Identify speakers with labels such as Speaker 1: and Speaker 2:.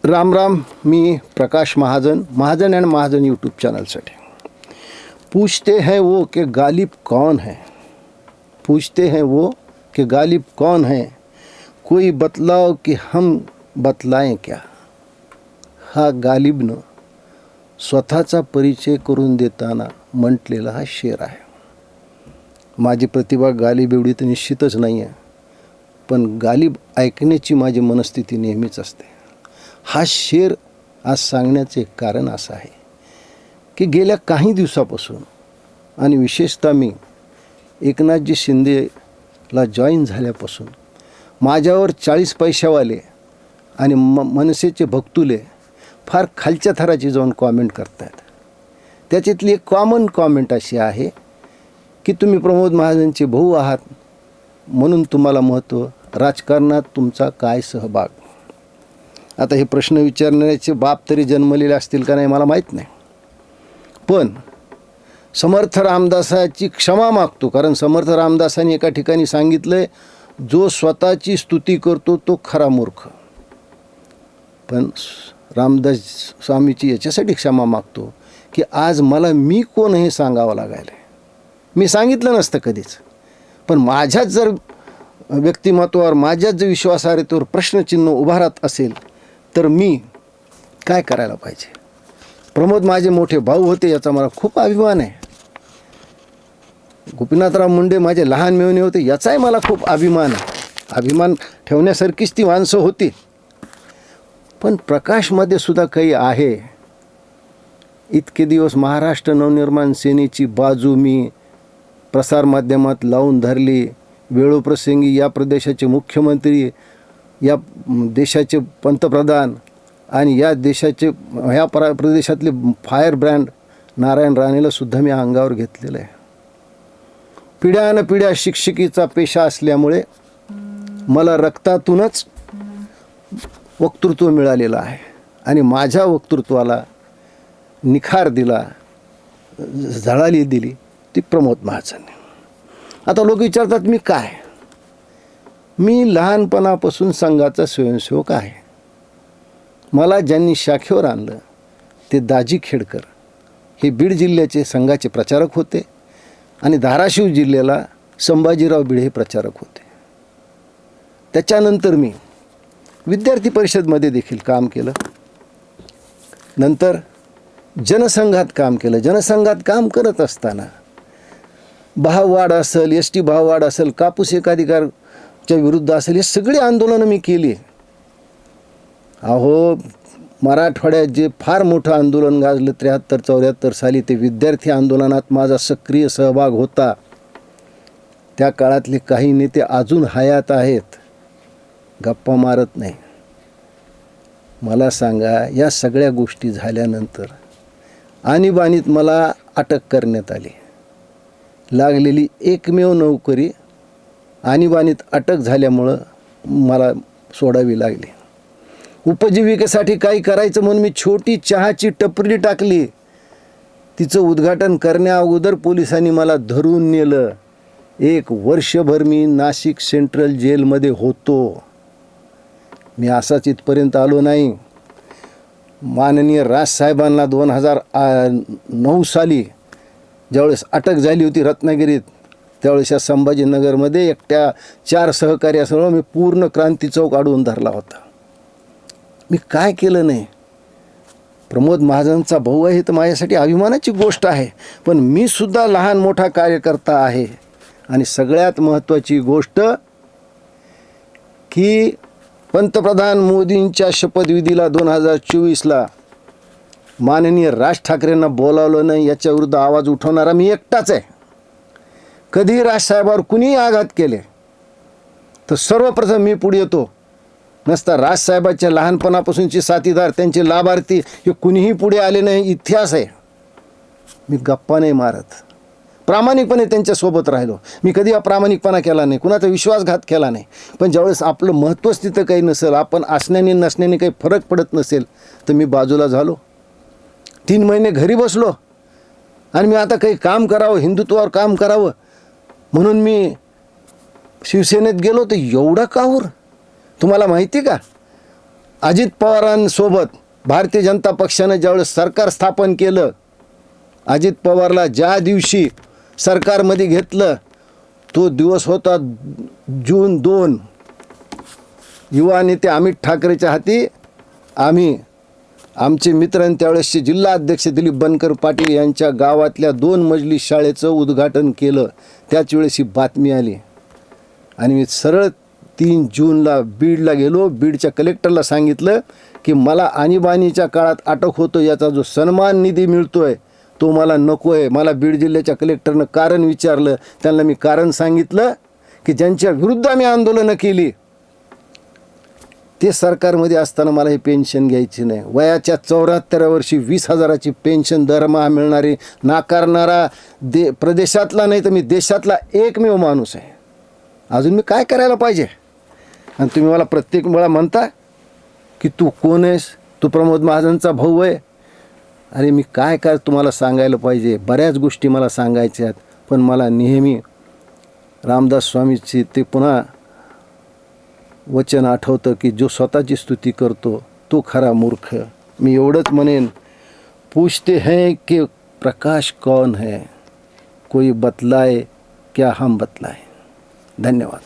Speaker 1: राम राम. मी Prakash Mahajan, Mahajan end Mahajan YouTube चॅनलसाठी. पूछते हैं वो कि गालिब कौन है, पूछते हैं वो कि गालिब कौन है, कोई बतलाओ कि हम बतलाएं क्या. हा गालिबनं स्वतःचा परिचय करून देताना म्हटलेला हा शेर आहे. माझी प्रतिभा गालिब एवढी तर निश्चितच नाही आहे, पण गालिब ऐकण्याची माझी मनस्थिती नेहमीच असते. हा शेर आज सांगण्याचे कारण असं आहे की गेल्या काही दिवसापासून आणि विशेषतः मी एकनाथजी शिंदेला जॉईन झाल्यापासून माझ्यावर 40 पैशावाले आणि मनसेचे भक्तुले फार खालच्या थराची जाऊन कॉमेंट करत आहेत. त्याच्यातली एक कॉमन कॉमेंट अशी आहे की तुम्ही प्रमोद महाजनचे भाऊ आहात म्हणून तुम्हाला महत्त्व, राजकारणात तुमचा काय सहभाग. आता हे प्रश्न विचारण्याचे बाप तरी जन्मलेले असतील का नाही मला माहीत नाही, पण समर्थ रामदासाची क्षमा मागतो. कारण समर्थ रामदासांनी एका ठिकाणी सांगितलं आहे, जो स्वतःची स्तुती करतो तो खरा मूर्ख. पण रामदास स्वामीची याच्यासाठी क्षमा मागतो की आज मला मी कोण हे सांगावं लागायलं आहे. मी सांगितलं नसतं कधीच, पण माझ्याच जर व्यक्तिमत्वावर, माझ्याच जर विश्वासार्हतेवर प्रश्नचिन्ह उभारत असेल तर मी काय करायला पाहिजे. प्रमोद माझे मोठे भाऊ होते याचा मला खूप अभिमान आहे. गोपीनाथराव मुंडे माझे लहान मेवणे होते याचाही मला खूप अभिमान आहे. अभिमान ठेवण्यासारखीच ती माणसं होती. पण प्रकाशमध्ये सुद्धा काही आहे. इतके दिवस महाराष्ट्र नवनिर्माण सेनेची बाजू मी प्रसारमाध्यमात लावून धरली. वेळोप्रसंगी या प्रदेशाचे मुख्यमंत्री, या देशाचे पंतप्रधान आणि या देशाचे ह्या प्रदेशातले फायर ब्रँड नारायण राणेला सुद्धा मी अंगावर घेतलेलं आहे. पिढ्यानपिढ्या शिक्षकीचा पेशा असल्यामुळे मला रक्तातूनच वक्तृत्व मिळालेलं आहे आणि माझ्या वक्तृत्वाला निखार दिला, झळाली दिली ती प्रमोद महाजनने. आता लोक विचारतात मी काय. मी लहानपणापासून संघाचा स्वयंसेवक आहे. मला ज्यांनी शाखेवर आणलं ते दाजी खेडकर हे बीड जिल्ह्याचे संघाचे प्रचारक होते आणि धाराशिव जिल्ह्याला संभाजीराव भिडे हे प्रचारक होते. त्याच्यानंतर मी विद्यार्थी परिषदमध्ये देखील काम केलं. नंतर जनसंघात काम केलं. जनसंघात काम करत असताना भाववाढ असेल, ST भाववाढ असेल, कापूस एकाधिकारच्या विरुद्ध असेल, हे सगळी आंदोलनं मी केली. अहो, मराठवाड्यात जे फार मोठं आंदोलन गाजलं 73-74 साली, ते विद्यार्थी आंदोलनात माझा सक्रिय सहभाग होता. त्या काळातले काही नेते अजून हयात आहेत, गप्पा मारत नाही. मला सांगा, या सगळ्या गोष्टी झाल्यानंतर आणीबाणीत मला अटक करण्यात आली. लागलेली एकमेव नोकरी आणीबाणीत अटक झाल्यामुळं मला सोडावी लागली. उपजीविकेसाठी काही करायचं म्हणून मी छोटी चहाची टपरी टाकली. तिचं उद्घाटन करण्याअगोदर पोलिसांनी मला धरून नेलं. 1 वर्षभर मी नाशिक सेंट्रल जेलमध्ये होतो. मी असाच इथपर्यंत आलो नाही. माननीय राजसाहेबांना 2009 साली ज्यावेळेस अटक झाली होती रत्नागिरीत, त्यावेळेस या संभाजीनगरमध्ये एकट्या 4 सहकार्यासह मी पूर्ण क्रांती चौक अडवून धरला होता. मी काय केलं नाही. प्रमोद महाजनचा भाऊ आहे तर माझ्यासाठी अभिमानाची गोष्ट आहे, पण मी सुद्धा लहान मोठा कार्यकर्ता आहे. आणि सगळ्यात महत्त्वाची गोष्ट की पंतप्रधान मोदींच्या शपथविधीला 2024ला माननीय राज ठाकरेंना बोलावलं नाही याच्याविरुद्ध आवाज उठवणारा मी एकटाच आहे. कधीही राजसाहेबावर कुणीही आघात केले तर सर्वप्रथम मी पुढे येतो. नसता राजसाहेबाच्या लहानपणापासूनचे साथीदार, त्यांचे लाभार्थी हे कुणीही पुढे आले नाही. इतिहास आहे. मी गप्पा नाही मारत, प्रामाणिकपणे त्यांच्यासोबत राहिलो. मी कधी अप्रामाणिकपणा केला नाही, कुणाचा विश्वासघात केला नाही. पण ज्यावेळेस आपलं महत्त्वच तिथं काही नसेल, आपण असण्याने नसण्याने काही फरक पडत नसेल, तर मी बाजूला झालो. 3 महिने घरी बसलो आणि मी आता काही काम करावं, हिंदुत्वावर काम करावं म्हणून मी शिवसेनेत गेलो. तर एवढा काहूर तुम्हाला माहिती का? अजित पवारांसोबत भारतीय जनता पक्षानं ज्यावेळेस सरकार स्थापन केलं, अजित पवारला ज्या दिवशी सरकारमध्ये घेतलं तो दिवस होता जून 2. युवा नेते अमित ठाकरेच्या हाती आमचे मित्र आणि त्यावेळेसचे जिल्हा अध्यक्ष दिलीप बनकर पाटील यांच्या गावातल्या 2 मजली शाळेचं उद्घाटन केलं. त्याच वेळेस ही बातमी आली आणि मी सरळ 3 जूनला बीडला गेलो. बीडच्या कलेक्टरला सांगितलं की मला आणीबाणीच्या काळात अटक होतो याचा जो सन्मान निधी मिळतोय तो मला नको आहे. मला बीड जिल्ह्याच्या कलेक्टरनं कारण विचारलं. त्यांना मी कारण सांगितलं की ज्यांच्या विरुद्ध आम्ही आंदोलनं केली ते सरकारमध्ये असताना मला हे पेन्शन घ्यायची नाही. वयाच्या 74व्या वर्षी 20,000ची पेन्शन दरमहा मिळणारी नाकारणारा प्रदेशातला नाही तर मी देशातला एकमेव माणूस आहे. अजून मी काय करायला पाहिजे? आणि तुम्ही मला प्रत्येक वेळा म्हणता की तू कोण आहेस, तू प्रमोद महाजनचा भाऊ आहे. अरे मी काय तुम्हाला सांगायला पाहिजे? बऱ्याच गोष्टी मला सांगायच्या आहेत, पण मला नेहमी रामदास स्वामीची ते पुन्हा वचन आठवतं की जो स्वतःची स्तुती करतो तो खरा मूर्ख. मी एवढंच म्हणेन, पूछते हैं कि प्रकाश कौन है, कोई बतलाए क्या हम बतलाएं. धन्यवाद.